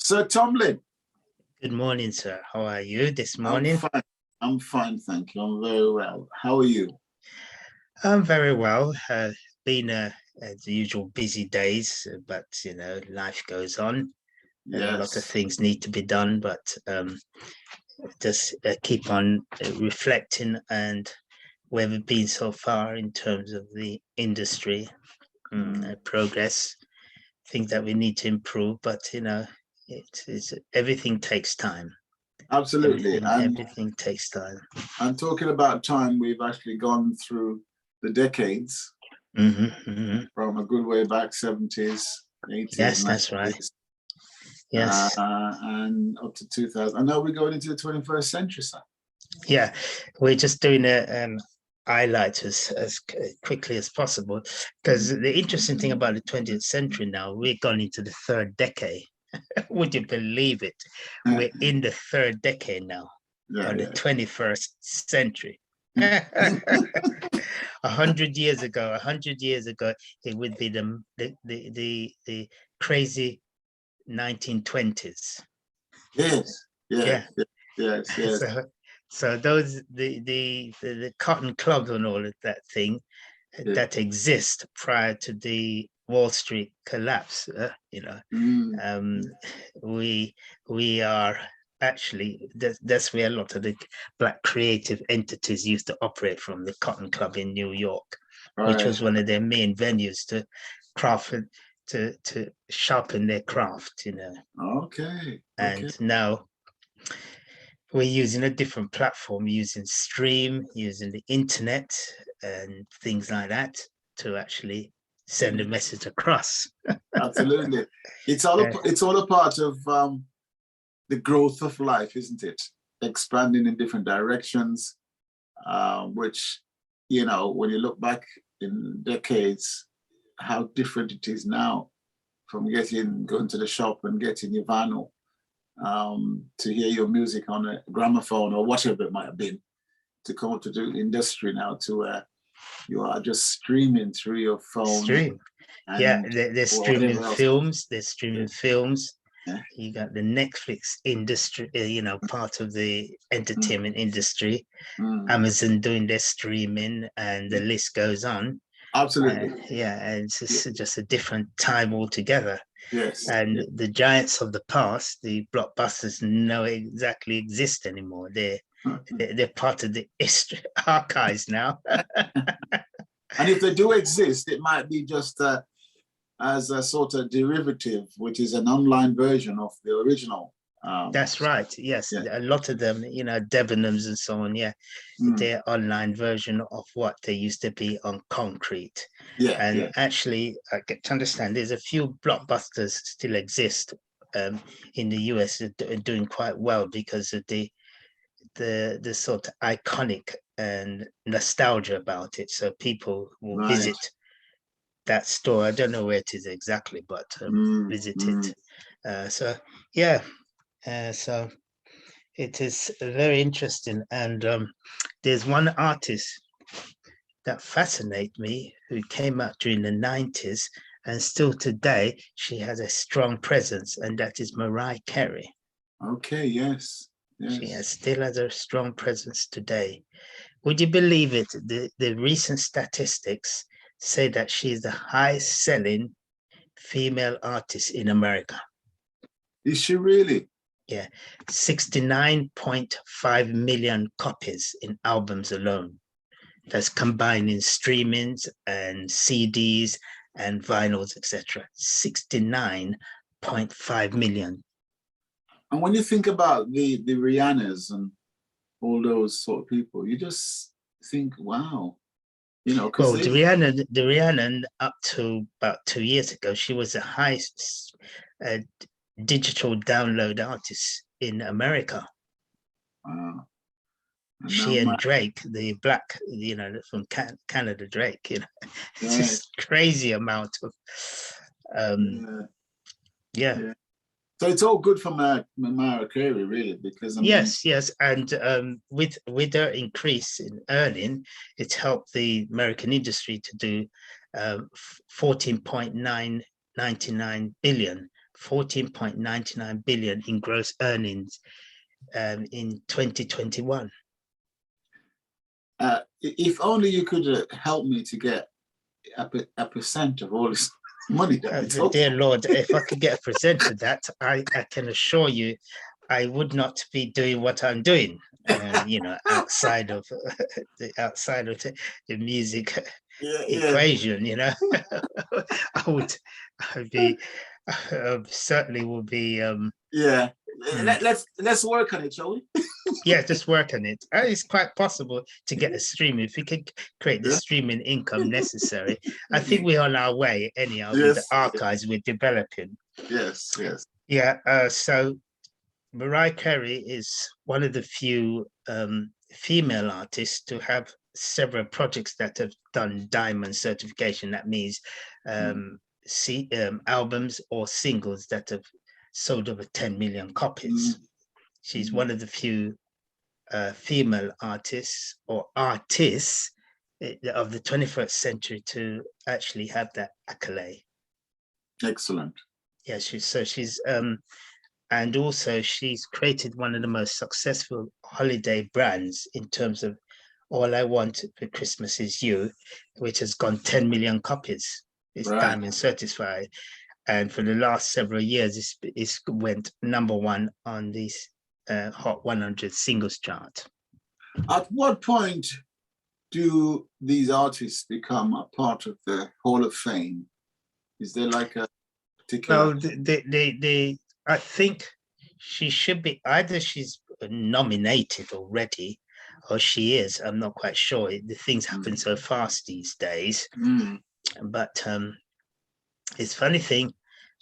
Sir Tomlin, Good morning, sir. How are you this I'm morning? fine. I'm fine, thank you. I'm very well. How are you? I'm very well. Been the usual busy days, but life goes on. A lot of Yes, things need to be done, but just keep on reflecting and where we've been so far in terms of the industry progress. Things that we need to improve, but it's everything takes time. absolutely. Everything takes time. And talking about time, we've actually gone through the decades from a good way back, 70s, 80s, Yes, that's right. 90s, Yes. and up to 2000. I know we're going into the 21st century, sir. Yeah, we're just doing a highlight as quickly as possible because the interesting thing about the 20th century now, we're gone into the third decade. Would you believe it? We're in the third decade now Yeah, of the yeah. 21st century. 100 years ago, it would be the crazy 1920s. Yes, yeah, Yeah. yes, yes. So those the cotton clubs and all of that thing Yeah. that exist prior to the Wall Street collapse, Mm. we are actually that's where a lot of the black creative entities used to operate from, the Cotton Club in New York, which Right. was one of their main venues to craft to sharpen their craft, Okay, okay. and now we're using a different platform, using stream, using the internet and things like that to actually send a message across. Absolutely. Uh, It's all a part of the growth of life, isn't it? Expanding in different directions, which, when you look back in decades, how different it is now from going to the shop and getting your vinyl, to hear your music on a gramophone or whatever it might have been, to come up to the industry now to where you are just streaming through your phone Stream. Yeah, and they're streaming whatever else. films, they're streaming films. Yeah. You got the Netflix industry, part of the Mm, entertainment industry, mm. Amazon doing their streaming, and the list goes on. Absolutely. Yeah, and it's Yeah. just a different time altogether. Yes. And Yeah. the giants of the past, the blockbusters, no exactly exist anymore. They're part of the history archives now. And if they do exist, it might be just as a sort of derivative, which is an online version of the original. That's right. Yes, Yeah. a lot of them, Debenhams and so on. Yeah, Mm. they're online version of what they used to be on concrete. Yeah. And Yeah. actually, I get to understand there's a few blockbusters still exist in the US doing quite well because of the sort of iconic and nostalgia about it. So people will Right. visit that store. I don't know where it is exactly, but visit Mm. it. So yeah, so it is very interesting. And there's one artist that fascinates me who came out during the 90s, and still today she has a strong presence, and that is Mariah Carey. Okay. Yes. She Yes. still has a strong presence today. Would you believe it? The recent statistics say that she's the highest selling female artist in America. Is she really? Yeah, 69.5 million copies in albums alone. That's combining streamings and CDs and vinyls, etc. 69.5 million. And when you think about the Rihannas and all those sort of people, you just think, wow, because Well, the Rihanna up to about 2 years ago, she was the highest digital download artist in America. wow. And now She and Drake, the black, from Canada, Drake, it's right. just crazy amount of, Yeah. yeah. Yeah. So it's all good for Mariah Carey, really, because I mean, Yes, and with their increase in earning, it's helped the American industry to do 14.999 billion 14.99 billion in gross earnings in 2021. If only you could help me to get a percent of all this money that we talk. Dear Lord, if I could get a percent of that, I can assure you, I would not be doing what I'm doing. You know, outside of the music equation. You know, I'd be certainly will be. Yeah, let's work on it, shall we? Yeah, just work on it. It's quite possible to get a stream if we could create the streaming income necessary. I think we're on our way anyhow with the archives we're developing. Yes, yes. Yeah, so Mariah Carey is one of the few female artists to have several projects that have done diamond certification. That means albums or singles that have sold over 10 million copies. She's one of the few female artists or artists of the 21st century to actually have that accolade. Excellent. Yeah, she's and also she's created one of the most successful holiday brands in terms of All I Want for Christmas Is You, which has gone 10 million copies. It's diamond certified. And for the last several years, it's went #1 on these Hot 100 singles chart. At what point do these artists become a part of the Hall of Fame? Is there like a particular? Well, I think she should be, either she's nominated already or she is. I'm not quite sure. The things happen so fast these days. But it's funny thing,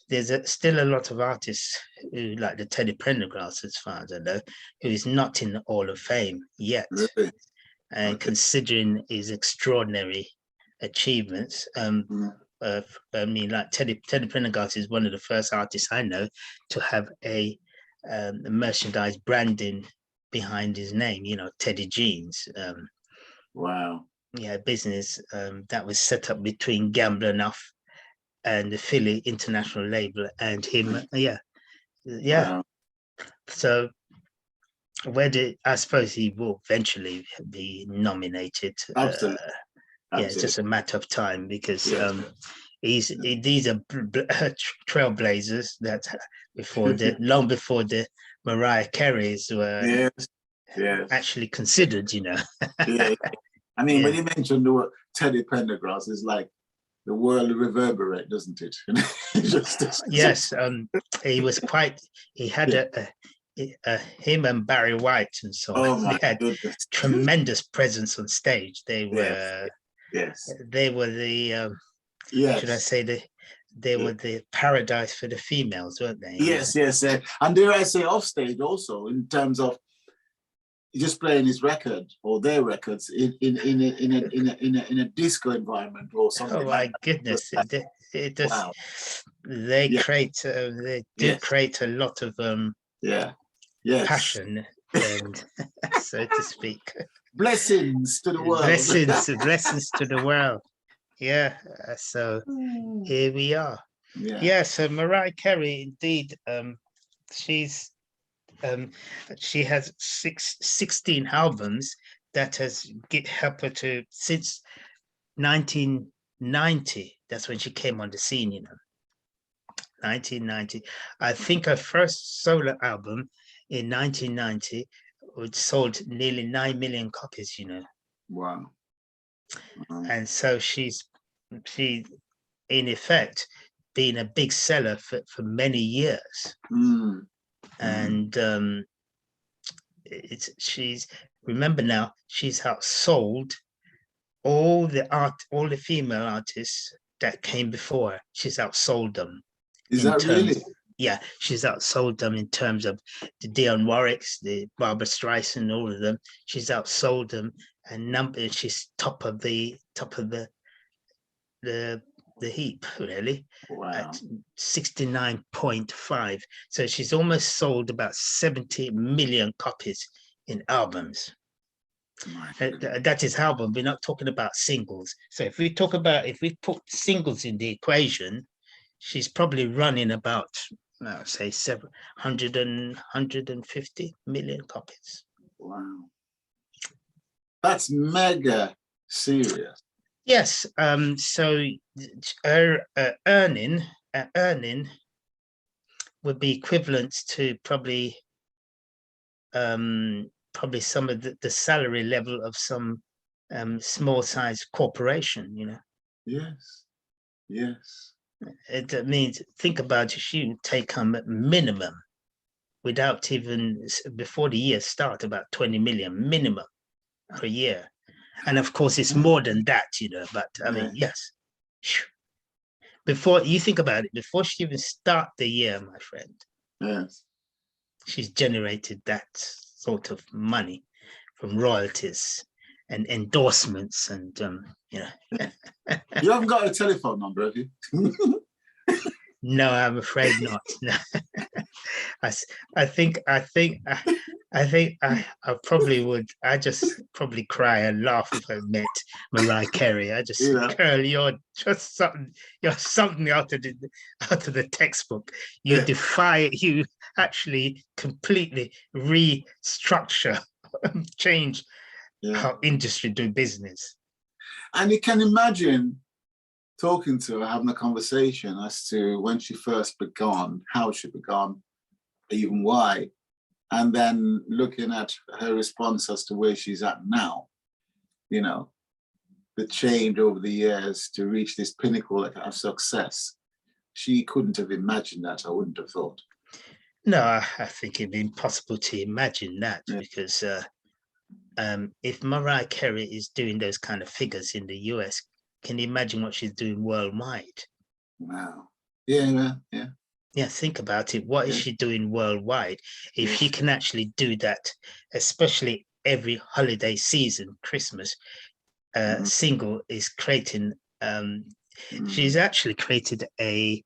there's still a lot of artists who, like the Teddy Pendergrass, as far as I know, who is not in the Hall of Fame yet. Really? And considering his extraordinary achievements, I mean, like Teddy Pendergrass is one of the first artists I know to have a merchandise branding behind his name, you know, Teddy Jeans. Wow. Yeah, business that was set up between Gambler Enough and the Philly international label and him. Yeah. Wow. So I suppose he will eventually be nominated. Absolutely. Yeah, it's just a matter of time because these are trailblazers that long before the Mariah Careys were actually considered, you know. I mean, when you mentioned the word Teddy Pendergrass, it's like the world reverberate, doesn't it? Yes, he had him and Barry White and so on. They had tremendous presence on stage. They were they were the should I say they were the paradise for the females, weren't they? Yes, and dare I say off stage also, in terms of just playing his record or their records in a disco environment or something. Oh my goodness! It does. Wow. They create create a lot of passion, and so to speak. Blessings to the world. Blessings to the world. Yeah. So here we are. Yeah. So Mariah Carey, indeed, she has 16 albums that has helped her to, since 1990. That's when she came on the scene, you know. 1990. I think her first solo album in 1990 sold nearly 9 million copies, you know. Wow. And so she in effect been a big seller for many years. And remember now, she's outsold all the female artists that came before her. She's outsold them. Is that really? Yeah, she's outsold them in terms of the Dionne Warwicks, the Barbara Streisand, all of them. She's outsold them, and she's top of the heap, really. Wow. At 69.5. So she's almost sold about 70 million copies in albums. That is album. We're not talking about singles. So if we put singles in the equation, she's probably running about I'll say 150 million copies. Wow. That's mega serious. Yes. So her earning would be equivalent to probably some of the salary level of some small size corporation, you know. Yes. Yes. It means, think about it, she would take home at minimum, without even, before the year start, about 20 million minimum per year. And of course it's more than that, you know, but I mean, yes. Before you think about it, before she even start the year, my friend, Yes. she's generated that sort of money from royalties and endorsements, and you know. You haven't got a telephone number, have you? No, I'm afraid not. No. I think I probably would. I just probably cry and laugh if I met Mariah Carey. I just, girl, you're just something. You're something out of the textbook. You defy. You actually completely restructure, change how industry do business. And you can imagine talking to her, having a conversation as to when she first began, how she began, even why, and then looking at her response as to where she's at now, you know, the change over the years to reach this pinnacle of success. She couldn't have imagined that, I wouldn't have thought. No, I think it'd be impossible to imagine that, because if Mariah Carey is doing those kind of figures in the US, can you imagine what she's doing worldwide? Wow. Yeah. Yeah, think about it. What is she doing worldwide? If she can actually do that, especially every holiday season, Christmas, single is creating, she's actually created a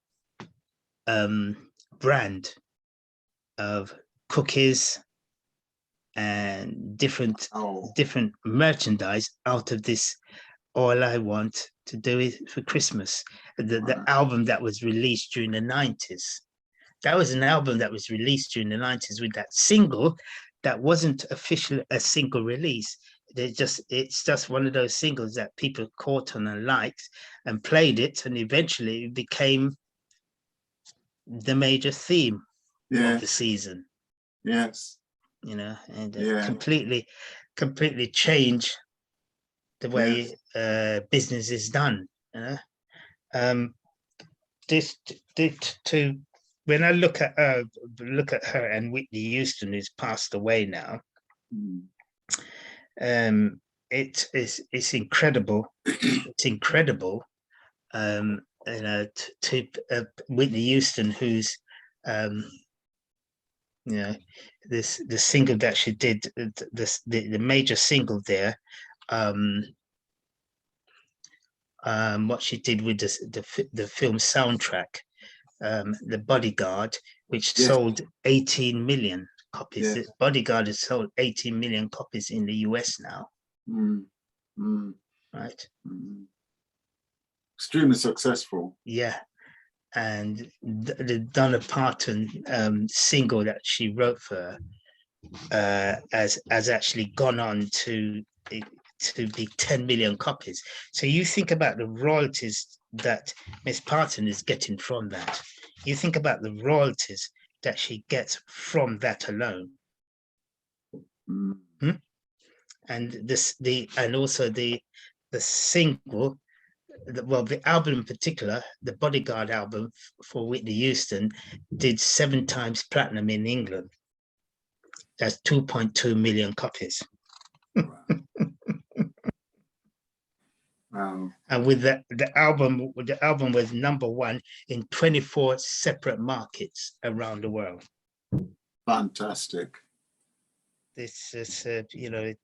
brand of cookies and different merchandise out of this. All I Want to Do It for Christmas, the album that was released during the 90s. That was an album that was released during the 90s with that single that wasn't officially a single release. It's just one of those singles that people caught on and liked and played it, and eventually it became the major theme of the season. Yes. You know, and completely changed the way business is done. You know, when I look at her and Whitney Houston, who's passed away now, it's incredible. It's incredible. You know, to Whitney Houston, who's you know, the single that she did, the major single there, what she did with the film soundtrack, The Bodyguard, which sold 18 million copies. The Bodyguard has sold 18 million copies in the US now. Right. Extremely successful. Yeah. And the Donna Parton single that she wrote for her has actually gone on to be 10 million copies. So you think about the royalties that Miss Parton is getting from that. You think about the royalties that she gets from that alone. And also the single, the album in particular, the Bodyguard album for Whitney Houston, did 7 times platinum in England. That's 2.2 million copies. Wow. And with the album was #1 in 24 separate markets around the world. Fantastic. This is, you know, it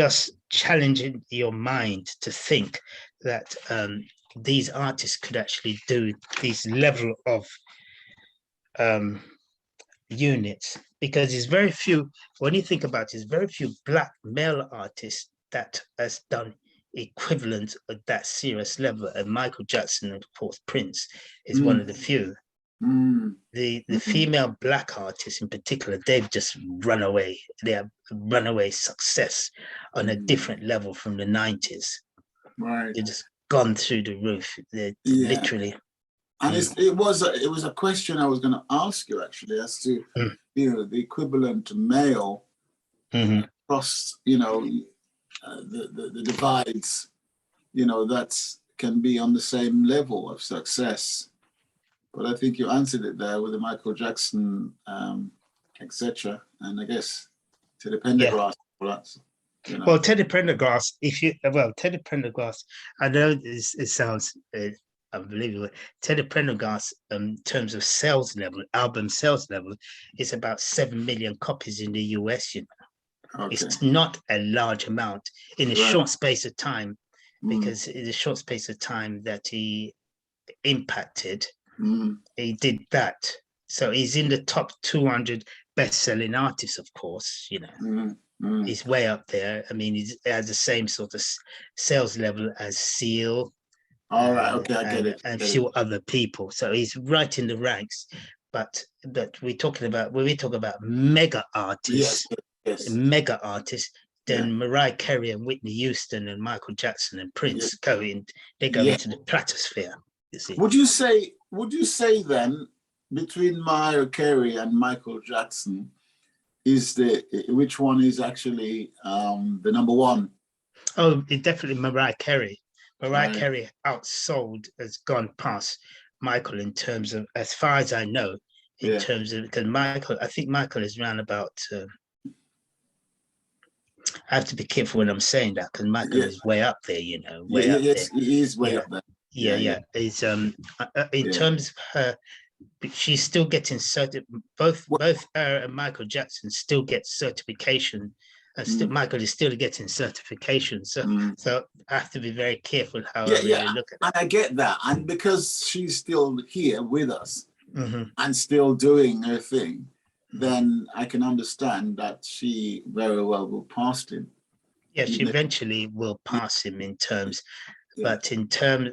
just challenging your mind to think that these artists could actually do these level of units, because there's very few, when you think about it, there's very few black male artists that has done equivalent at that serious level. And Michael Jackson, and of course, Prince is one of the few. The female Black artists in particular, they've just run away. They have runaway success on a different level from the 90s. Right. They've just gone through the roof. They're literally. And it was a question I was going to ask you, actually, as to the equivalent male across the divides, that can be on the same level of success. But I think you answered it there with the Michael Jackson, etc. And I guess Teddy Pendergrass. Well, Teddy Pendergrass, Teddy Pendergrass, I know it sounds unbelievable. Teddy Pendergrass, in terms of sales level, album sales level, is about 7 million copies in the US. Okay. It's not a large amount in a short space of time, because in a short space of time that he impacted, he did that. So he's in the top 200 best-selling artists, of course. He's way up there. I mean, he has the same sort of sales level as Seal. All right, okay, I get it. And a few other people. So he's right in the ranks. But we're talking about, when we talk about mega artists, mega artists, then Mariah Carey and Whitney Houston and Michael Jackson and Prince go into the platosphere. You see. Would you say then, between Mariah Carey and Michael Jackson, which one is actually the number one? Oh, definitely Mariah Carey. Mariah Carey outsold, has gone past Michael in terms of, as far as I know, in terms of, because I think Michael is around about, I have to be careful when I'm saying that, because Michael is way up there, way up there. He is way up there. He's in terms of her, she's still getting both her and Michael Jackson still get certification, and Michael is still getting certification. So I have to be very careful how I really look at it. And I get that, and because she's still here with us and still doing her thing, then I can understand that she very well will pass him. Yeah, she eventually will pass him in terms, but in terms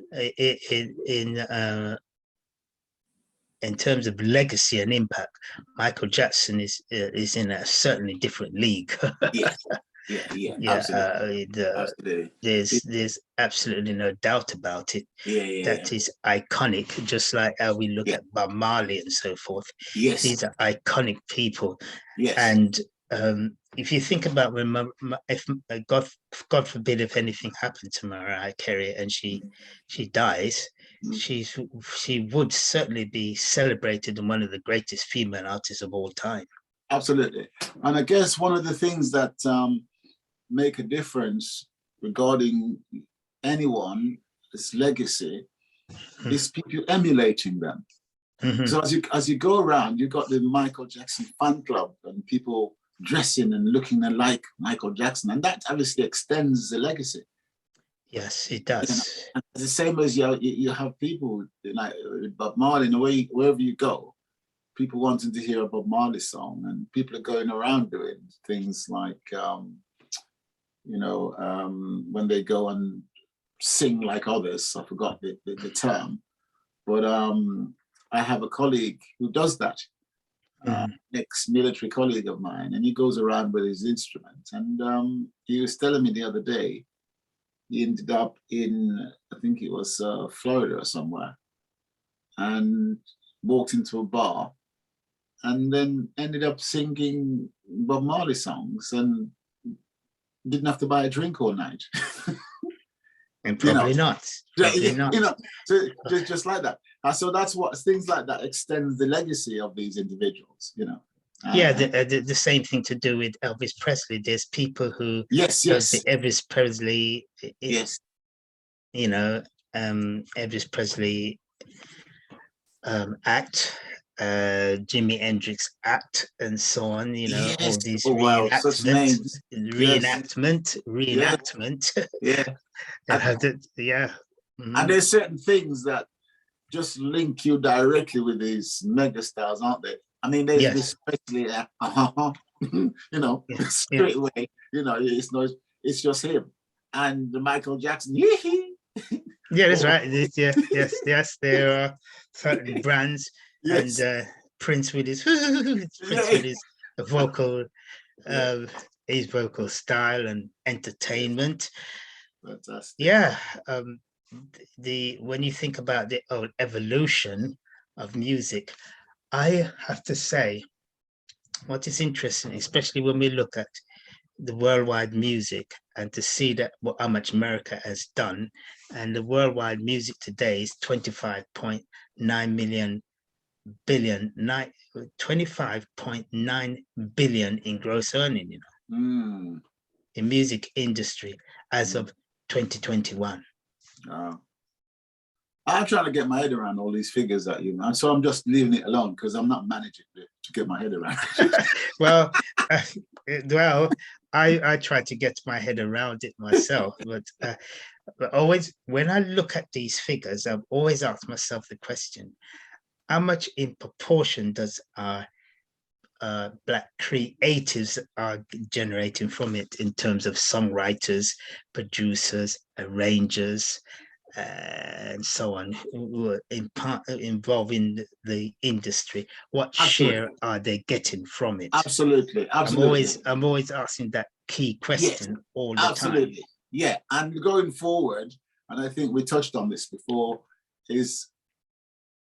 of legacy and impact, Michael Jackson is in a certainly different league. Absolutely. There's absolutely no doubt about it. That is iconic, just like how we look at Bob Marley and so forth. These are iconic people. And if you think about when, if God forbid, if anything happened to Mariah Carey and she dies, she would certainly be celebrated and one of the greatest female artists of all time. Absolutely. And I guess one of the things that make a difference regarding anyone's legacy is people emulating them. So as you go around, you've got the Michael Jackson fan club and people dressing and looking like Michael Jackson, and that obviously extends the legacy. Yes, it does. And the same as you have people like Bob Marley, in a way, wherever you go, people wanting to hear a Bob Marley song, and people are going around doing things like, when they go and sing like others. I forgot the term, but I have a colleague who does that. Ex-military colleague of mine, and he goes around with his instrument. And he was telling me the other day, he ended up in, I think it was Florida or somewhere, and walked into a bar, and then ended up singing Bob Marley songs, and didn't have to buy a drink all night. And probably not. So just like that. So that's what things like that extends the legacy of these individuals. The same thing to do with Elvis Presley. There's people who Elvis Presley. Elvis Presley act, Jimi Hendrix act, and so on. All these reenactment. And there's certain things that just link you directly with these megastars, aren't they? I mean, there's especially straight away. It's just him. and the Michael Jackson. Yee-hee. Yeah, that's Oh, right. Yeah, yes. There are certain brands, and yes. Prince with his Prince Yeah. with vocal, Yeah. uh, his vocal style and entertainment. Fantastic. Yeah, the when you think about the old evolution of music, I have to say, what is interesting, especially when we look at the worldwide music and to see that how much America has done, and the worldwide music today is 25.9 million billion, 25.9 billion in gross earning, Mm. in music industry as Mm. of 2021. I'm trying to get my head around all these figures that you know, so I'm just leaving it alone because I'm not managing it to get my head around it. Well, uh, well, I try to get my head around it myself, but always when I look at these figures, I've always asked myself the question: how much in proportion does our Black creatives are generating from it in terms of songwriters, producers, arrangers, and so on, who are involved in the industry? What share Absolutely. are they getting from it? Absolutely. I'm Absolutely. always asking that key Yes. question all the time. Absolutely. Yeah. And going forward, and I think we touched on this before, is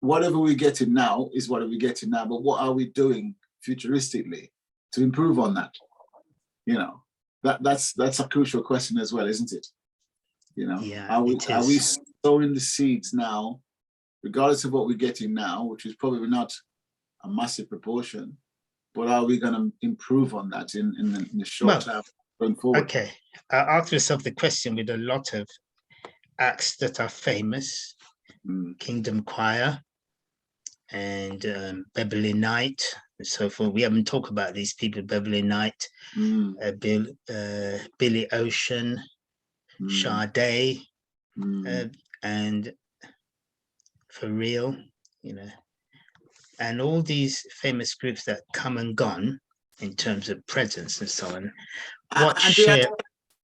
whatever we're getting now is what are we getting now, but what are we doing futuristically to improve on that? You know, that's a crucial question as well, isn't it? You know, Yeah, are we it are we is. sowing the seeds now, regardless of what we're getting now, which is probably not a massive proportion, but are we going to improve on that in the short Well, term going forward? okay. Ask yourself the question with a lot of acts that are famous: Mm, Kingdom Choir and Beverly Knight and so forth. We haven't talked about these people: Beverly Knight, mm, Billy Ocean, mm, Sade, mm. and For Real, you know, and all these famous groups that come and gone in terms of presence and so on. What And they share?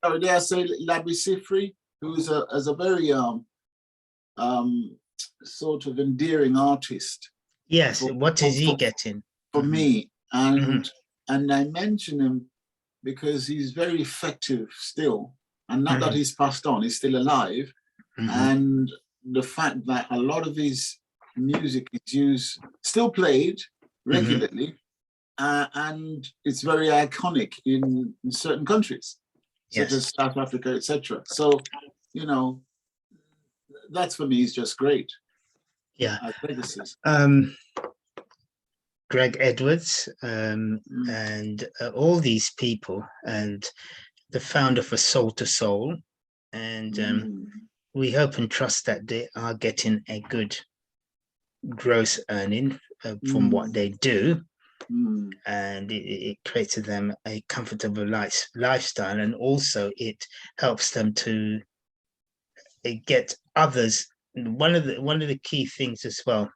dare I say Labby Sifri, who is a very um, sort of endearing artist Yes, for what for, is he for, getting? for Mhm, me, mhm, and I mention him because he's very effective still, and not that mhm, he's passed on, he's still alive, mhm, and the fact that a lot of his music is used, still played mhm. regularly, and it's very iconic in certain countries, such Yes, as South Africa, etc. So, you know, that's for me is just great yeah. as legacies. Um, Greg Edwards, Mm, and all these people, and the founder for Soul to Soul, and mm, we hope and trust that they are getting a good gross earning from what mm, they do, mm, and it creates for them a comfortable lifestyle, and also it helps them to get others. One of the key things as well,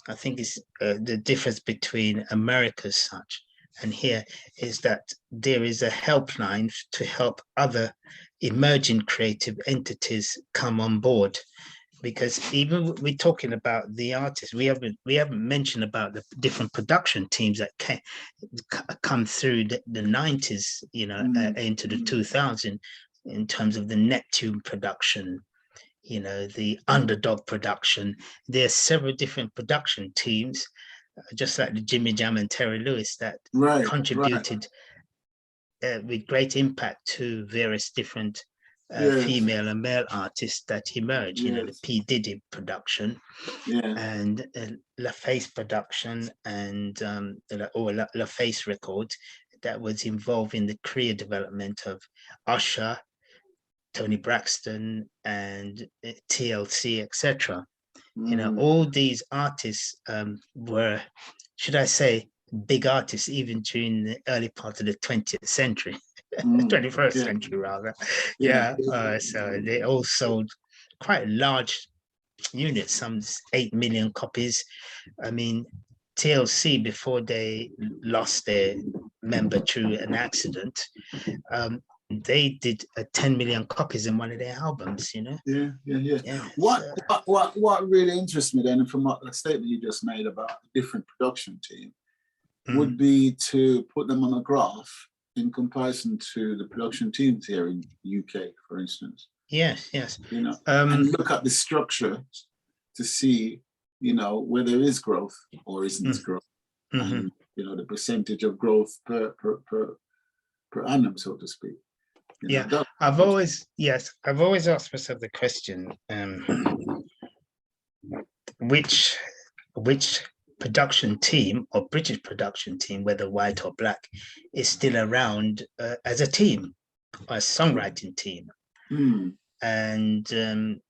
I think, is the difference between America's such and here is that there is a helpline to help other emerging creative entities come on board, because even we're talking about the artists, we haven't mentioned about the different production teams that come through the 90s, mm, into the mm, 2000s, in terms of the Neptune production, the Underdog production. There's several different production teams, just like the Jimmy Jam and Terry Lewis, that right, right. contributed with great impact to various different Yes, female and male artists that emerge. The yes, P. Diddy production yes. and LaFace production, and or LaFace Records, that was involved in the career development of Usher, Tony Braxton, and TLC, etc. Mm, All these artists were, should I say, big artists even during the early part of the 20th century, mm, 21st yeah, century rather. yeah. Yeah, so they all sold quite large units, some 8 million copies. I mean, TLC, before they lost their member through an accident, um, they did 10 million copies in one of their albums, you know. Yeah. Yeah. What really interests me then, from what the statement you just made about a different production team, would be to put them on a graph in comparison to the production teams here in UK, for instance. Yes. You know, and look at the structure to see, you know, where there is growth or isn't growth, and you know, the percentage of growth per annum, so to speak. You know, I've always asked myself the question, which production team or British production team, whether white or black, is still around as a team or a songwriting team. And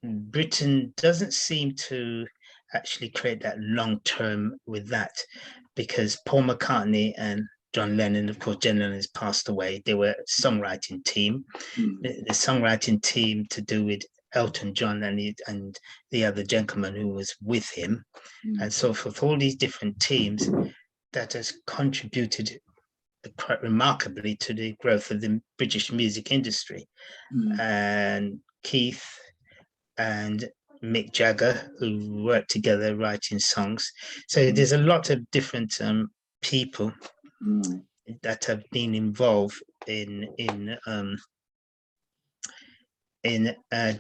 Britain doesn't seem to actually create that long term with that, because Paul McCartney and John Lennon, of course, John Lennon has passed away. They were a songwriting team. The songwriting team to do with Elton John and the other gentleman who was with him, and so forth. All these different teams that has contributed quite remarkably to the growth of the British music industry. And Keith and Mick Jagger, who worked together writing songs. So there's a lot of different people that have been involved in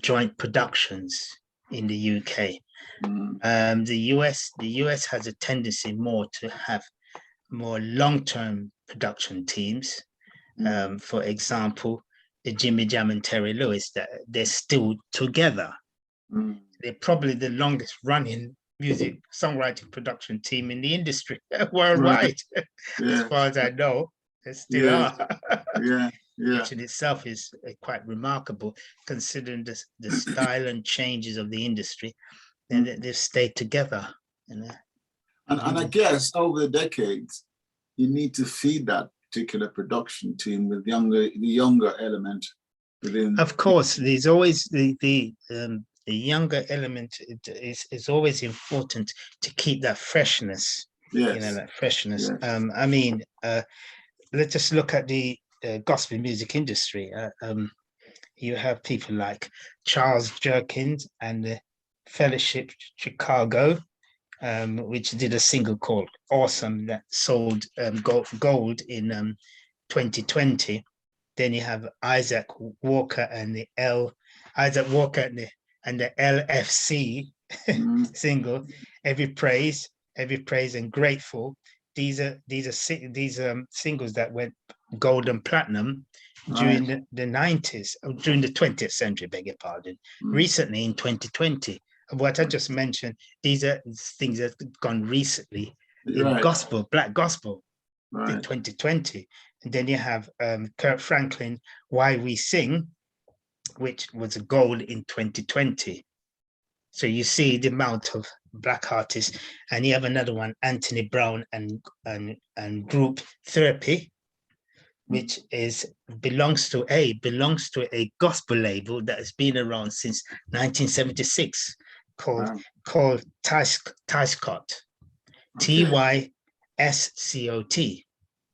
joint productions in the UK. The US has a tendency more to have more long-term production teams. For example, the Jimmy Jam and Terry Lewis, that they're still together. They're probably the longest running music songwriting production team in the industry worldwide. As far as I know, they still are. Which in itself is quite remarkable, considering the style and changes of the industry. And they've stayed together. You know? And I guess over the decades, you need to feed that particular production team with the younger element within. Of course, there's always the younger element is always important to keep that freshness. Yes. You know, that freshness. Yes. I mean, let's just look at the gospel music industry. You have people like Charles Jerkins and the Fellowship Chicago, which did a single called Awesome that sold gold in 2020. Then you have Isaac Walker and the LFC single, Every Praise and Grateful. These are singles that went gold and platinum during the 90s, during the 20th century, beg your pardon. Recently in 2020. What I just mentioned, these are things that have gone recently in gospel, black gospel, in 2020. And then you have Kirk Franklin, Why We Sing, which was a gold in 2020. So you see the amount of black artists. And you have another one, Anthony Brown and Group Therapy, which belongs to a gospel label that has been around since 1976, called Tyscott, Tyscott.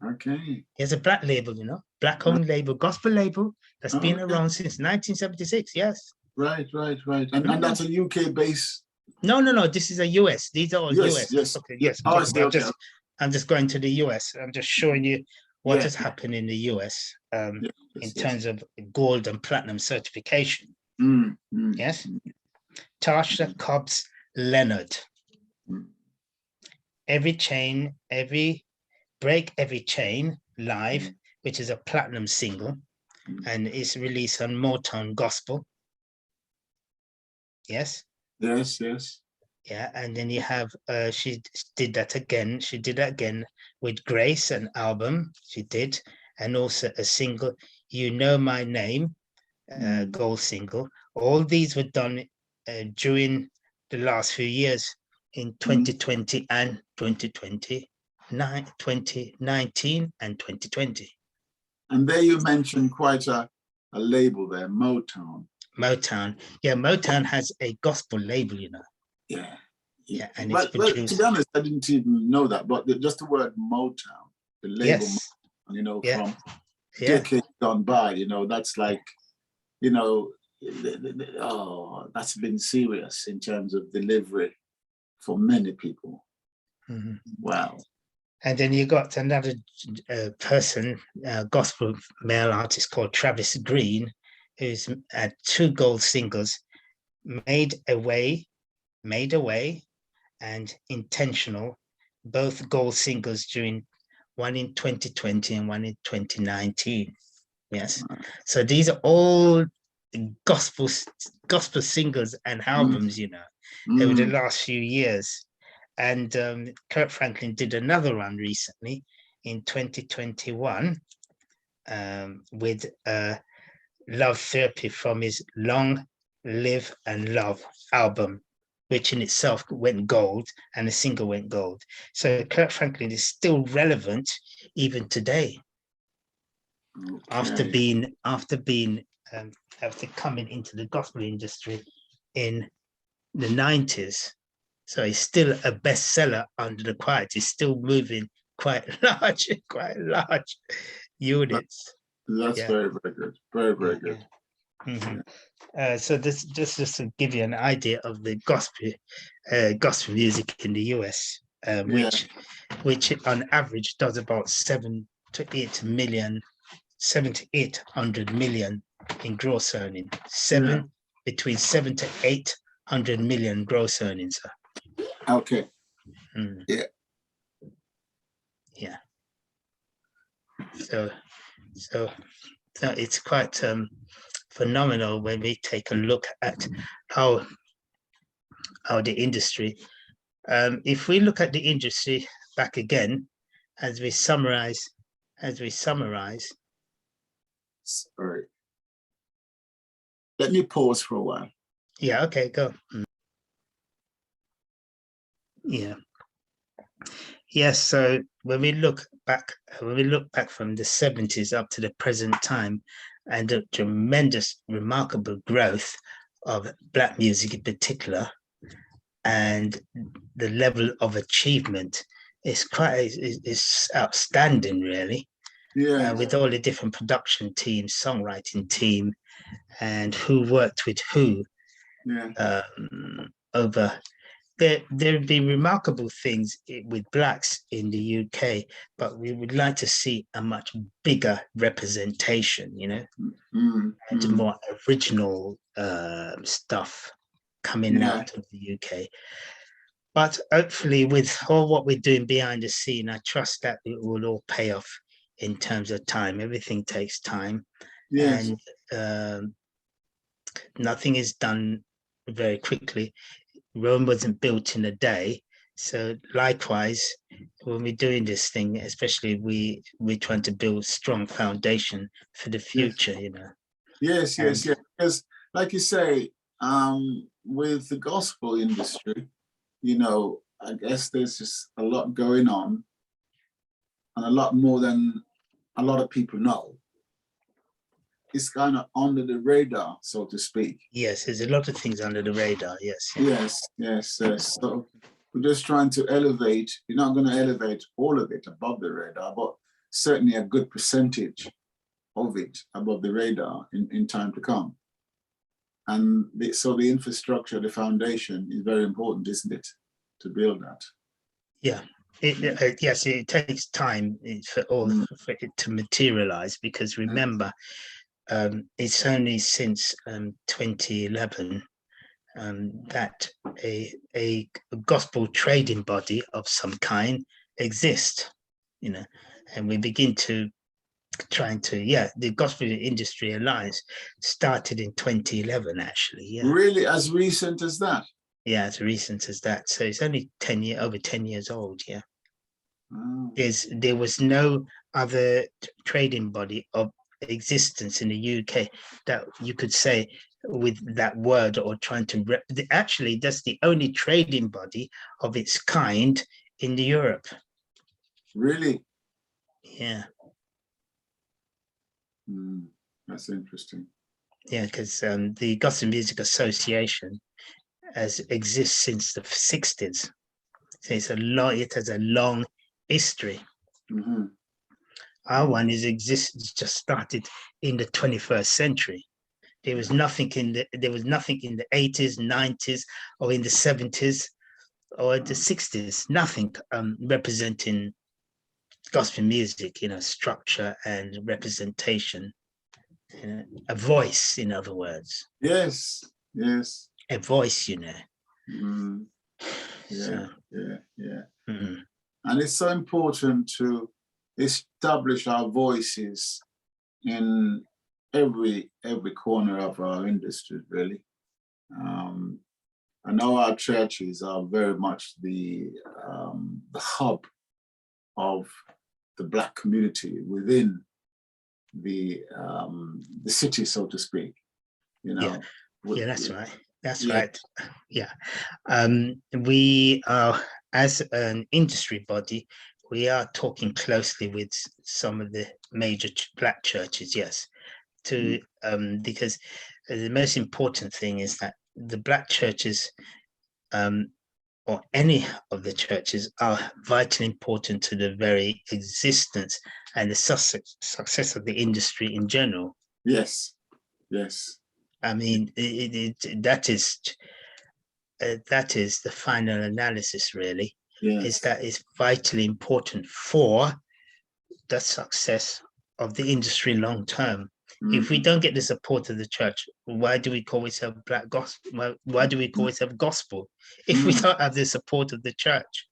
Okay. It's a black label, you know, black-owned label, gospel label that's been around since 1976. Yes. Right. And that's a UK base. No. This is a US. These are all US. Yes. Okay. Yes. I'm just going to the US. I'm just showing you what has happened in the US in terms of gold and platinum certification. Yes. Tasha Cobbs Leonard. Every Break Every Chain live, which is a platinum single, and it's released on Motown Gospel. Yes. Yeah, and then you have she did that again. She did that again with Grace, an album she did, and also a single, You Know My Name, gold single. All these were done during the last few years in 2020 and 2019 and 2020. And there you mentioned quite a label there, Motown. Yeah, Motown has a gospel label, you know. Yeah, and it's produced. To be honest, I didn't even know that, but just the word Motown, the label, Yes. Motown, you know, Yeah. decades gone by, you know, that's like, you know, oh, that's been serious in terms of delivery for many people. Mhm. Wow. And then you got another person, gospel male artist called Travis Green, who's had 2 gold singles, Made Away, and Intentional, both gold singles during one in 2020 and one in 2019. Yes. So these are all gospel singles and albums, you know, over the last few years. And Kurt Franklin did another one recently in 2021 with Love Therapy from his Long Live and Love album, which in itself went gold and the single went gold. So Kurt Franklin is still relevant even today. After coming into the gospel industry in the 90s. So he's still a bestseller under the quiet. He's still moving quite large units. That's very, very good. Very, very good. So this just to give you an idea of the gospel music in the US, which on average does about 7 to 800 million in gross earning. Between 7 to 800 million gross earnings. Okay. Yeah. Yeah. So it's quite phenomenal when we take a look at how the industry. If we look at the industry back again, as we summarize. Sorry. Let me pause for a while. Yeah. Okay. Go. Yeah. Yes. So when we look back from the 70s up to the present time, and the tremendous, remarkable growth of Black music in particular, and the level of achievement is outstanding, really. Yeah. With all the different production teams, songwriting team, and who worked with who. Yeah. Over there have been remarkable things with Blacks in the UK, but we would like to see a much bigger representation, you know, and more original stuff coming out of the UK. But hopefully, with all what we're doing behind the scene, I trust that it will all pay off in terms of time. Everything takes time, and nothing is done very quickly. Rome wasn't built in a day. So likewise, when we're doing this thing, especially we're trying to build strong foundation for the future, you know. Yes. Because like you say, with the gospel industry, you know, I guess there's just a lot going on and a lot more than a lot of people know. It's kind of under the radar, so to speak. Yes, there's a lot of things under the radar. Yes. So we're just trying to elevate. You're not going to elevate all of it above the radar, but certainly a good percentage of it above the radar in time to come. And so the infrastructure, the foundation is very important, isn't it, to build that? Yeah. Yes, it takes time for it to materialize, because remember, it's only since 2011 that a gospel trading body of some kind exists, you know, and we begin to the Gospel Industry Alliance started in 2011, actually. Yeah. Really, as recent as that? Yeah, as recent as that. So it's only over 10 years old. Yeah. Oh. There was no other trading body of existence in the UK that you could say with that word, or trying to actually that's the only trading body of its kind in Europe. Really? Yeah. That's interesting. Yeah, because the Gospel Music Association exists since the 60s. So it has a long history. Our one is just started in the 21st century. There was nothing in the 80s, 90s, or in the 70s or the 60s. Nothing representing gospel music, structure and representation. A voice, in other words. Yes, yes. A voice, Mm. Yeah, So, yeah. mm, And it's so important to establish our voices in every corner of our industry, really. I know our churches are very much the hub of the Black community within the city, so to speak. yeah, that's right. That's yeah, right. Yeah. We are, as an industry body, we are talking closely with some of the major Black churches, yes, because the most important thing is that the Black churches, or any of the churches, are vitally important to the very existence and the success of the industry in general. yes, yes. I mean, that is the final analysis, really, is Yes. that it's vitally important for the success of the industry long term. If we don't get the support of the church, why do we call ourselves Black gospel? Why do we call ourselves gospel if we don't have the support of the church?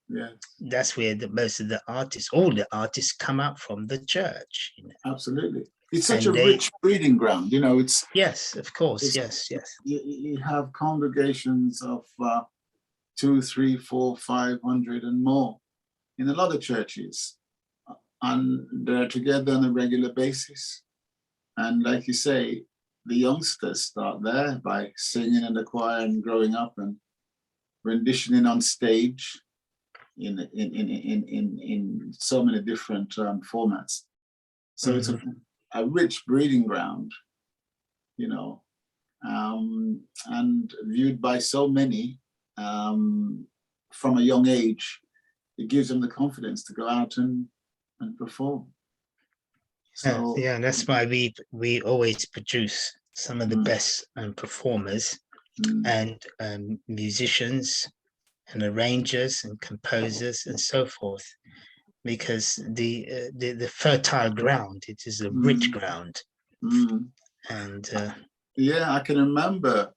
Yes. That's where most of the artists, all the artists, come out from the church. Absolutely. It's such And a rich breeding ground. It's yes, of course, yes. You have congregations of 2, 3, 4, 500 and more in a lot of churches, and they're together on a regular basis. And like you say, the youngsters start there by singing in the choir and growing up and renditioning on stage in so many different formats. So it's a rich breeding ground, and viewed by so many from a young age. It gives them the confidence to go out and perform. So yeah, that's why we always produce some of the best performers and musicians and arrangers and composers and so forth, because the fertile ground, it is a rich ground. And yeah, I can remember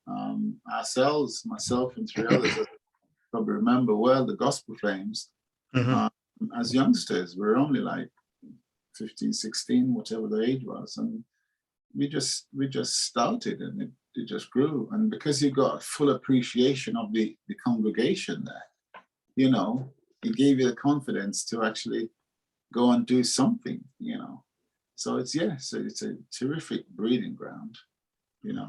ourselves, myself and 3 others, I probably remember well, the Gospel Flames. As youngsters, we were only like 15, 16, whatever the age was, and we just started, and it just grew. And because you got a full appreciation of the congregation there, it gave you the confidence to actually go and do something, So it's a terrific breeding ground, Yeah,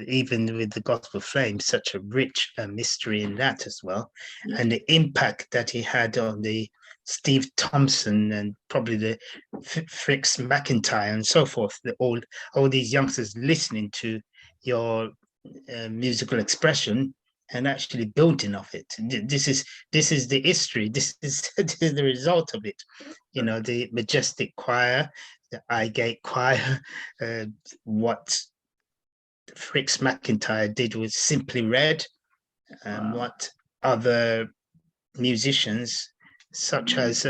even with the Gospel Flame, such a rich mystery in that as well, and the impact that he had on the Steve Thompson and probably the Fricks McIntyre and so forth. All these youngsters listening to your musical expression and actually building off it. This is the history. This is the result of it. The Majestic Choir, the Highgate Choir, what Fricks McIntyre did was simply read, and what other musicians, such as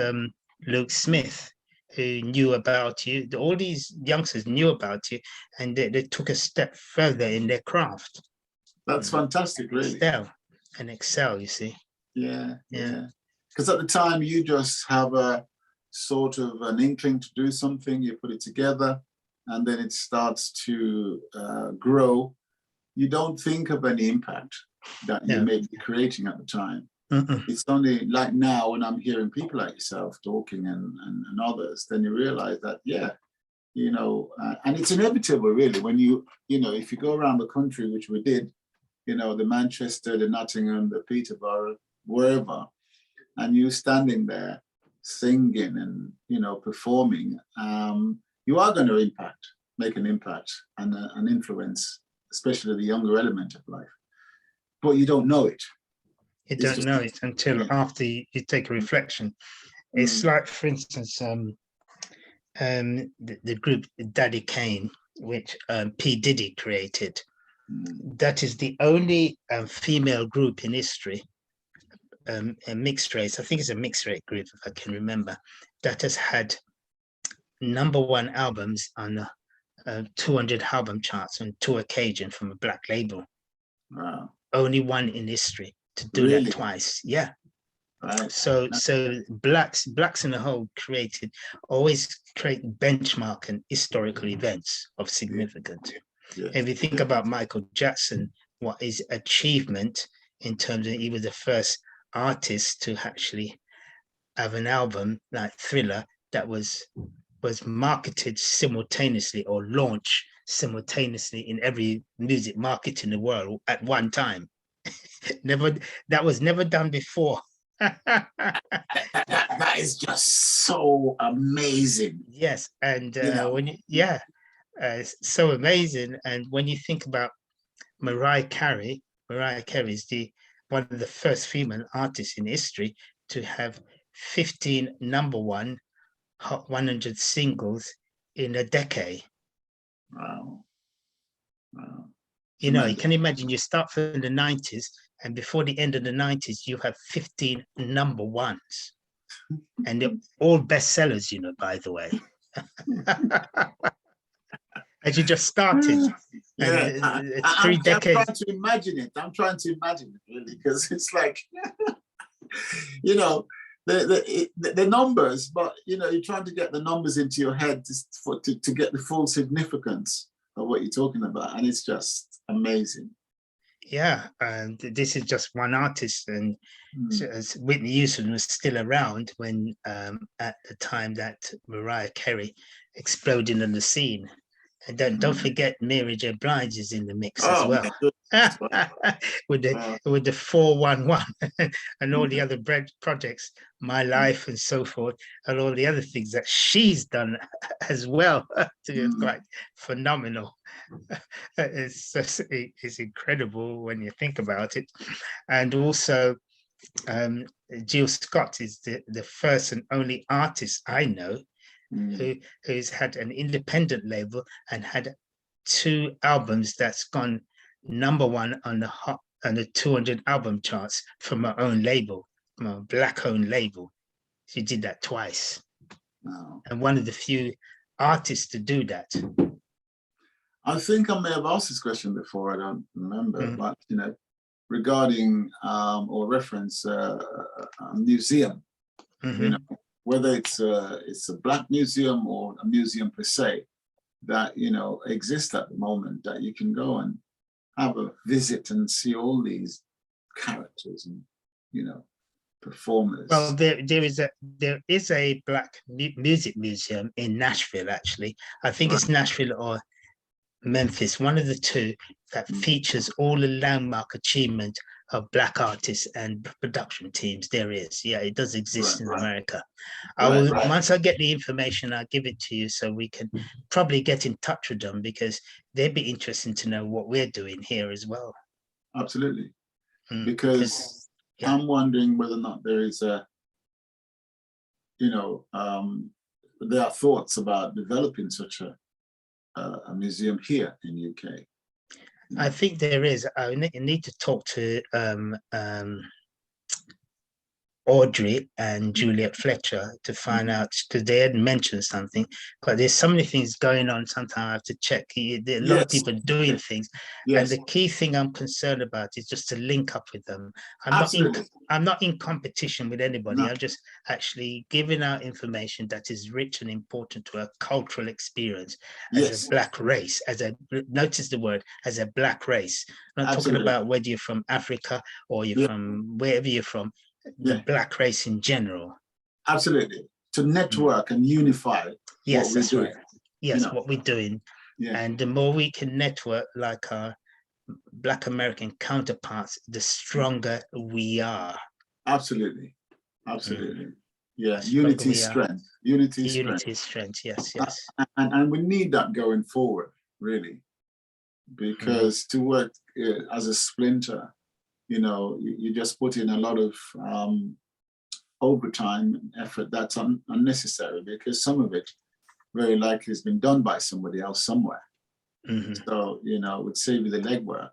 Luke Smith, who knew about you, all these youngsters knew about you, and they took a step further in their craft. That's fantastic, really. Excel, you see. Yeah. Because at the time, you just have a sort of an inkling to do something, you put it together, and then it starts to grow. You don't think of any impact that you may be creating at the time. It's only like now when I'm hearing people like yourself talking and others, then you realize that, and it's inevitable, really, when if you go around the country, which we did, the Manchester, the Nottingham, the Peterborough, wherever, and you standing there singing and, performing, you are going to make an impact and an influence, especially the younger element of life. But you don't know it. You It's don't just, know it until yeah. after you take a reflection. It's like, for instance, the group Daddy Kane, which P. Diddy created. That is the only female group in history, a mixed race, I think it's a mixed race group, if I can remember, that has had #1 albums on 200 album charts on 2 occasions from a black label. Wow. Only one in history to do Really? that twice. Yeah. Right. So blacks in the whole always create benchmark and historical events of significance. Yes. If you think about Michael Jackson, what his achievement in terms of, he was the first artist to actually have an album like Thriller that was marketed simultaneously or launched simultaneously in every music market in the world at one time. That was never done before. That is just so amazing. Yes, and when so amazing. And when you think about Mariah Carey is one of the first female artists in history to have 15 #1 Hot 100 singles in a decade. Wow. Wow. You know, you can imagine you start from the 90s, and before the end of the 90s, you have 15 #1s. And they're all bestsellers, you know, by the way. As you just started. Yeah, And I'm decades. trying to imagine it. I'm trying to imagine it, really, because it's like, you know, the numbers, but, you know, you're trying to get the numbers into your head to get the full significance of what you're talking about. And it's just amazing. Yeah, and this is just one artist, and Whitney Houston was still around when at the time that Mariah Carey exploded on the scene. And don't forget Mary J. Blige is in the mix as well. with the 411 and all the other projects, My Life and so forth, and all the other things that she's done as well. It's quite phenomenal. It's incredible when you think about it. And also Jill Scott is the first and only artist I know who's had an independent label and had 2 albums that's gone #1 on the 200 album charts from her own label, from a black-owned label. She did that twice. Wow. And one of the few artists to do that. I think I may have asked this question before, I don't remember, but, you know, regarding or reference a museum, you know, whether it's a black museum or a museum per se that, you know, exists at the moment, that you can go and have a visit and see all these characters and, you know, performers. Well, there is a black music museum in Nashville, actually. I think it's Nashville or Memphis, one of the two, that features all the landmark achievement of black artists and production teams. There is, yeah, it does exist in America. Once I get the information, I'll give it to you so we can probably get in touch with them, because they'd be interested to know what we're doing here as well. Absolutely, because I'm wondering whether or not there is a, you know, there are thoughts about developing such a museum here in the UK. I think there is. I need to talk to Audrey and Juliet Fletcher to find out, because they had mentioned something, but there's so many things going on. Sometimes I have to check. There are a lot of people doing things. And the key thing I'm concerned about is just to link up with them. I'm not in competition with anybody. I'm just actually giving out information that is rich and important to a cultural experience as a black race, notice the word, as a black race. I'm not talking about whether you're from Africa or you're from wherever you're from. The black race in general. Absolutely. To network and unify. Yes, that's right. Yes, you know. what we're doing. And the more we can network like our Black American counterparts, the stronger we are. Absolutely. Absolutely. Yeah, unity is strength. Unity is strength. Yes, yes. And we need that going forward, really. Because to work as a splinter, you just put in a lot of overtime and effort that's unnecessary, because some of it very likely has been done by somebody else somewhere. So, it would save you the legwork,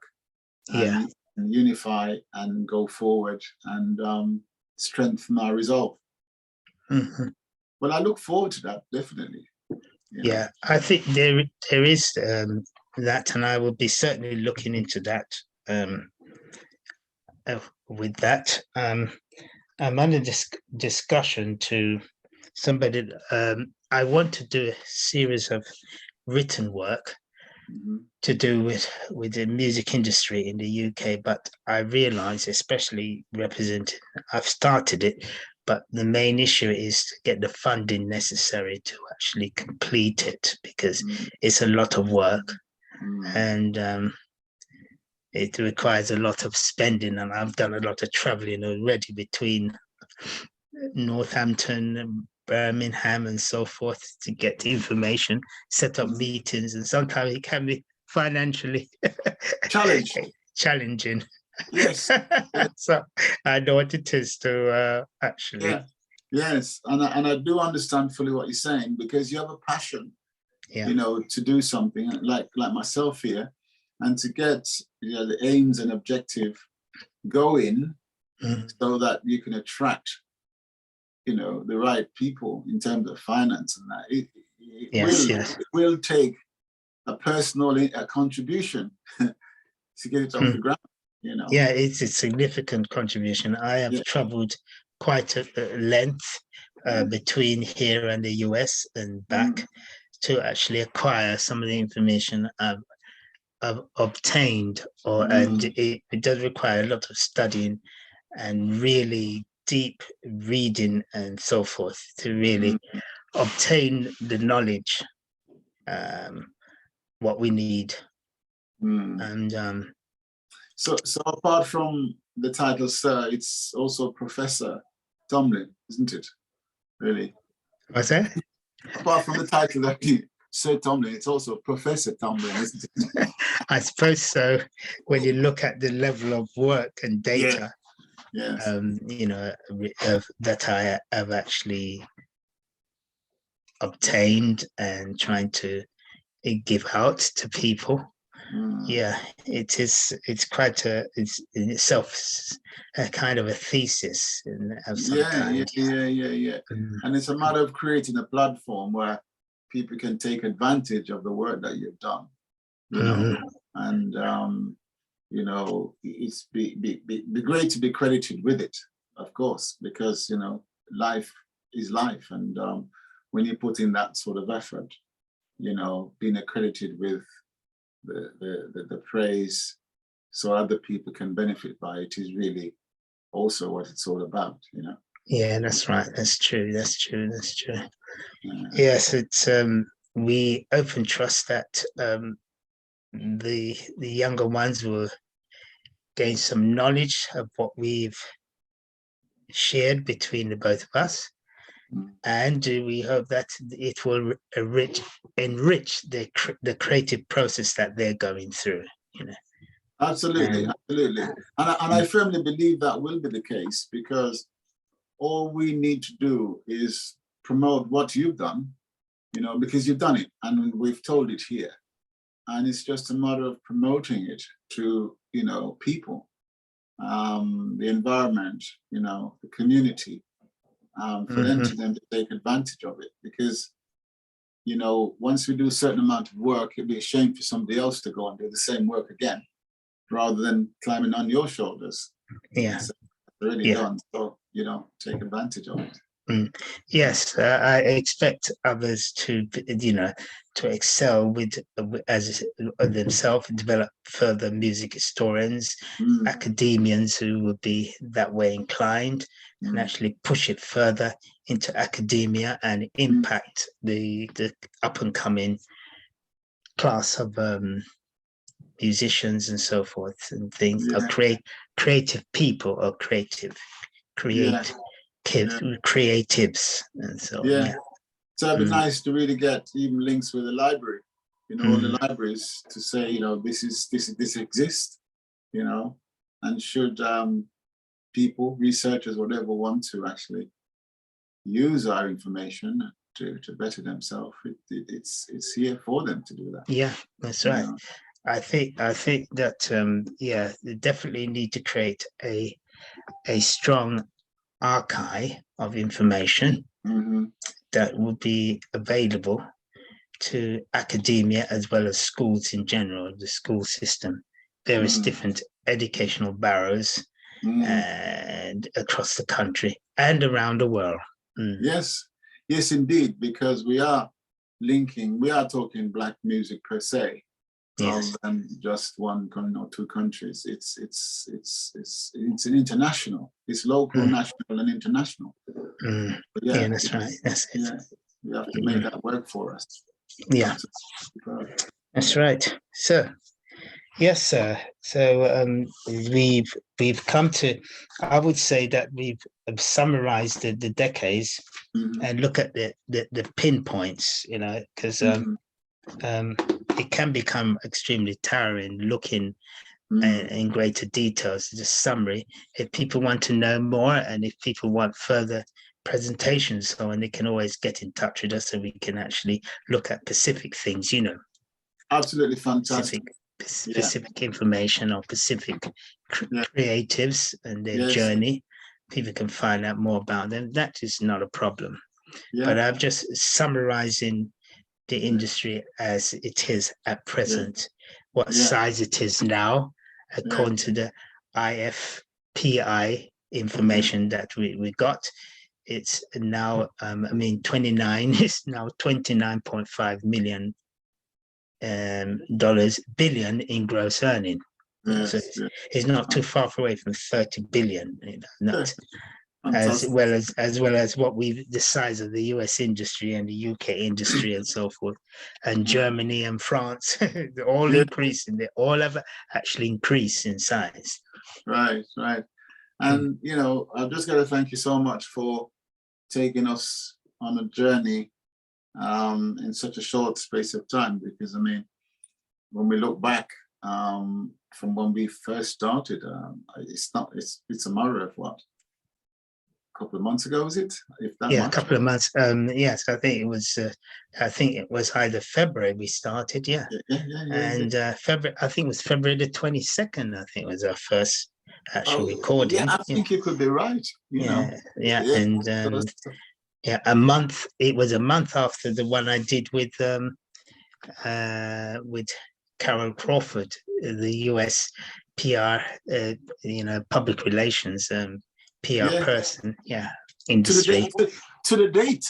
and unify and go forward and strengthen our resolve. Well, I look forward to that, definitely. Yeah, I think there is that, and I will be certainly looking into that. With that, I'm on a discussion to somebody. I want to do a series of written work to do with the music industry in the UK, but I realize, especially representing, I've started it, but the main issue is to get the funding necessary to actually complete it, because it's a lot of work and it requires a lot of spending. And I've done a lot of traveling already between Northampton and Birmingham and so forth to get information, set up meetings, and sometimes it can be financially challenging. Yes. So I know what it is to actually. Yes, and I do understand fully what you're saying, because you have a passion, to do something like myself here, and to get the aims and objective going, so that you can attract the right people in terms of finance and that. It will take a personal contribution to get it off the ground. Yeah, it's a significant contribution. I have traveled quite a length between here and the US and back to actually acquire some of the information I've obtained, and it does require a lot of studying and really deep reading and so forth to really obtain the knowledge what we need. And so apart from the title sir, it's also Professor Tomlin, isn't it? Really? What's that? Apart from the title that Sir Tomlin, it's also Professor Tomlin, isn't it? I suppose so. When you look at the level of work and data, that I have actually obtained and trying to give out to people. It's in itself a kind of a thesis of some kind. And it's a matter of creating a platform where people can take advantage of the work that you've done, and it's be great to be credited with it, of course, because life is life, and when you put in that sort of effort, being accredited with the praise so other people can benefit by it is really also what it's all about. Yeah, that's right. That's true. Yes, it's we often trust that the younger ones will gain some knowledge of what we've shared between the both of us, and we hope that it will enrich the creative process that they're going through. Absolutely. And I firmly believe that will be the case, because all we need to do is promote what you've done, because you've done it and we've told it here. And it's just a matter of promoting it to, people, the environment, the community, for them to take advantage of it. Because, once we do a certain amount of work, it'd be a shame for somebody else to go and do the same work again, rather than climbing on your shoulders. So already done, so take advantage of it. Yes, I expect others to excel as themselves, develop further music historians, academians who would be that way inclined, and actually push it further into academia and impact the up and coming class of musicians and so forth, and things, or creative people, or creatives, and so So it'd be nice to really get even links with the library, all the libraries, to say, this exists, And should people, researchers, whatever, want to actually use our information to better themselves, it's here for them to do that. Yeah, that's you right. know. I think that yeah, they definitely need to create a strong archive of information Mhm. that will be available to academia as well as schools in general, the school system, various Mm. different educational barrows and across the country and around the world. Yes, yes, indeed, because we are talking Black music per se, rather Yes. than just one or two countries. It's an international. It's local, national, and international. Yeah, that's right. That's it. Yeah, we have to make that work for us. Yeah, that's right. So, yes, sir. So we've come to. I would say that we've summarized the decades and look at the pinpoints. You know, because it can become extremely tiring looking in greater details. Just summary. If people want to know more, and if people want further presentations, so and they can always get in touch with us, so we can actually look at specific things. You know, Absolutely fantastic. specific information or specific creatives and their journey. People can find out more about them. That is not a problem. But I'm just summarizing the industry as it is at present, what size it is now, according to the IFPI information that we got. It's now, 29 is now $29.5 million billion in gross earning. So it's not too far away from 30 billion, not as well as what the size of the US industry and the UK industry and so forth, and Germany and France, they're all increasing. They all have actually increased in size. Right. And I've just got to thank you so much for taking us on a journey in such a short space of time, because when we look back from when we first started, it's a matter of what, a couple of months ago, was it? If that Yeah, much? a couple of months. Yes, I think it was either February we started. Yeah. And February, I think it was February the 22nd. I think it was our first actual recording. Yeah, I think you could be right. And a month. It was a month after the one I did with Carol Crawford, the US PR, public relations PR person. Yeah, industry. To the date.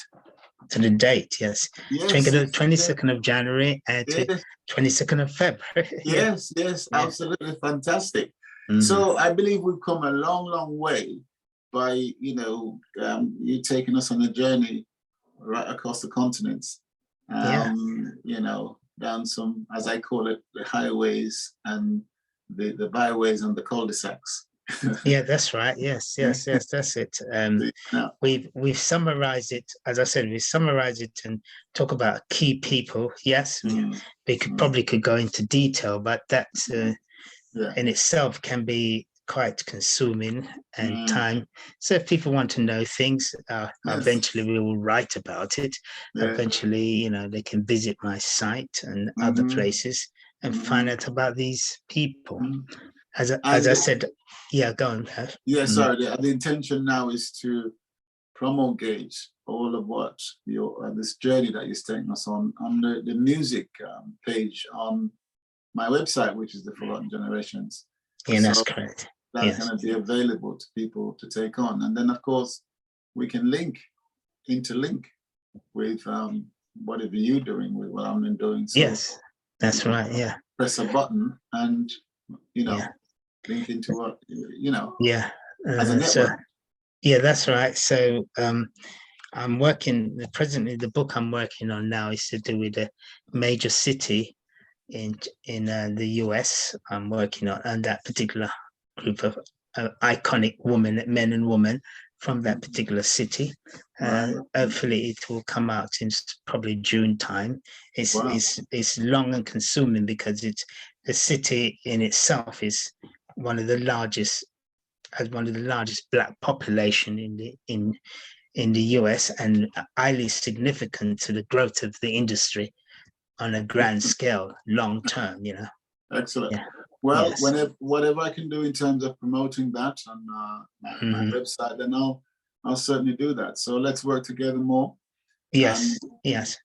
To the date, yes. 22nd of January and to 22nd of February. Yes, absolutely fantastic. So I believe we've come a long way by you taking us on a journey right across the continents. Down some, as I call it, the highways and the byways and the cul-de-sacs. Yeah, that's right. Yes, that's it. We've summarized it, as I said, we summarized it and talk about key people. Yes, we could go into detail, but that in itself can be quite consuming and time. So if people want to know things, eventually we will write about it. Eventually, they can visit my site and other places and find out about these people. As I said, go on. Sorry. The intention now is to promulgate all of what this journey that you're taking us on the music page on my website, which is the Forgotten Generations. Yeah, that's correct. That's going to be available to people to take on, and then of course we can interlink with whatever you're doing with what I'm doing. So, yes, that's right. Yeah. Press a button and link into what Yeah. as a network. That's right. So I'm working presently. The book I'm working on now is to do with a major city in the US. I'm working on that particular group of iconic men and women from that particular city. Hopefully it will come out in probably June time. It's long and consuming because the city in itself is one of the largest, has one of the largest Black population in the US, and highly significant to the growth of the industry on a grand scale, long term. Excellent. Yeah. Well, Yes. whatever I can do in terms of promoting that on my website, then I'll certainly do that. So let's work together more. Yes. Yes.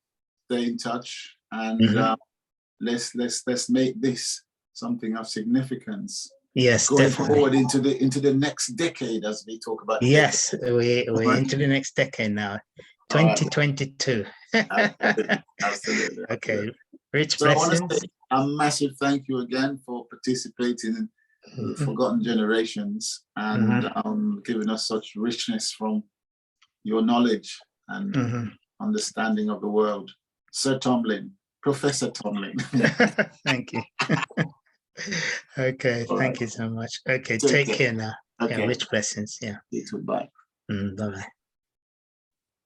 Stay in touch, and let's make this something of significance. Yes, Going definitely. forward into the next decade, as we talk about. Yes, we're into the next decade now, 2022. Absolutely. Okay, rich So I want to blessings. say a massive thank you again for participating in the Forgotten Generations and giving us such richness from your knowledge and understanding of the world. Sir Tomlin, Professor Tomlin. Thank you. Okay, thank you so much. Okay, take care now. Okay. Yeah, rich blessings. Yeah. You too. Bye. Bye-bye.